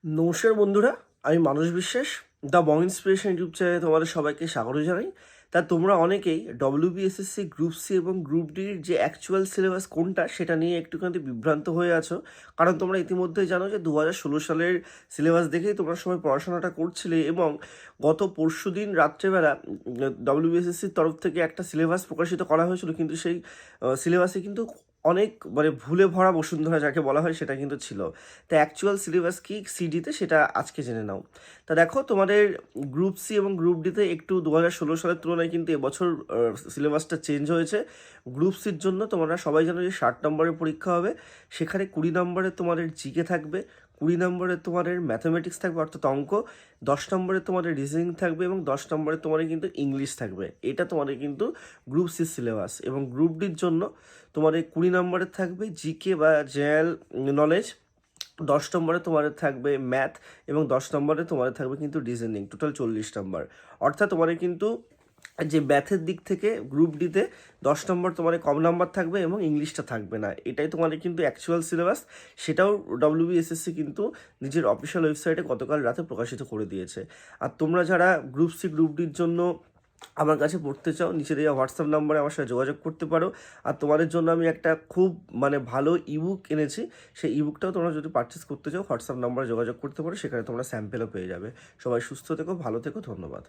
নমস্কার বন্ধুরা, আমি মানস বিশ্বাস। দ্য বং ইন্সপিরেশন ইউটিউব চ্যানেলে তোমাদের সবাইকে স্বাগত জানাই। তা তোমরা অনেকেই ডব্লিউবিএসএসসি গ্রুপ সি এবং গ্রুপ ডির যে অ্যাকচুয়াল সিলেবাস কোনটা সেটা নিয়ে একটুখানি বিভ্রান্ত হয়ে আছো। কারণ তোমরা ইতিমধ্যেই জানো যে 2016 সালের সিলেবাস দেখেই তোমরা সবাই পড়াশোনাটা করছিলে এবং গত পরশুদিন রাত্রেবেলা ডব্লিউবিএসএসসির তরফ থেকে একটা সিলেবাস প্রকাশিত করা হয়েছিল, কিন্তু সেই সিলেবাসে কিন্তু অনেক ভুলে ভরা বসুন্ধরা যাকে বলা হয় সেটা কিন্তু ছিল। তা অ্যাকচুয়াল সিলেবাস কি সিডিতে সেটা আজকে জেনে নাও। তা দেখো, তোমাদের গ্রুপ সি এবং গ্রুপ ডিতে একটু 2016 সালের তুলনায় কিন্তু এবছর সিলেবাসটা চেঞ্জ হয়েছে। গ্রুপ সির জন্য তোমরা সবাই জানো যে 60 নম্বরের পরীক্ষা হবে, সেখানে 20 নম্বরে তোমাদের জিকে থাকবে, 20 নম্বরে তোমাদের ম্যাথামেটিক্স থাকবে অর্থাৎ অঙ্ক, 10 নম্বরে তোমাদের রিজনিং থাকবে এবং 10 নম্বরে তোমাদের কিন্তু ইংলিশ থাকবে। এটা তোমাদের কিন্তু গ্রুপ সি সিলেবাস। এবং গ্রুপ ডির জন্য তোমাদের 20 নম্বরে থাকবে জিকে বা জেনারেল নলেজ, 10 নম্বরে তোমাদের থাকবে ম্যাথ এবং 10 নম্বরে তোমাদের থাকবে কিন্তু রিজনিং, টোটাল 40 নম্বর। অর্থাৎ তোমাদের কিন্তু যে ম্যাথের দিক থেকে গ্রুপ ডিতে 10 নম্বর তোমাদের কম নাম্বার থাকবে এবং ইংলিশটা থাকবে না। এটাই তোমাদের কিন্তু অ্যাকচুয়াল সিলেবাস। সেটাও ডব্লিউবিএসএসসি কিন্তু নিজের অফিসিয়াল ওয়েবসাইটে গতকাল রাতে প্রকাশিত করে দিয়েছে। আর তোমরা যারা গ্রুপ সি গ্রুপ ডির জন্য আমার কাছে পড়তে চাও, নিচে দেওয়া হোয়াটসঅ্যাপ নাম্বারে আমার সাথে যোগাযোগ করতে পারো। আর তোমাদের জন্য আমি একটা খুব ভালো ইবুক এনেছি, সেই ইবুকটাও তোমরা যদি পারচেস করতে চাও হোয়াটসঅ্যাপ নাম্বারে যোগাযোগ করতে পারো, সেখানে তোমরা স্যাম্পেলও পেয়ে যাবে। সবাই সুস্থ থেকো, ভালো থেকো, ধন্যবাদ।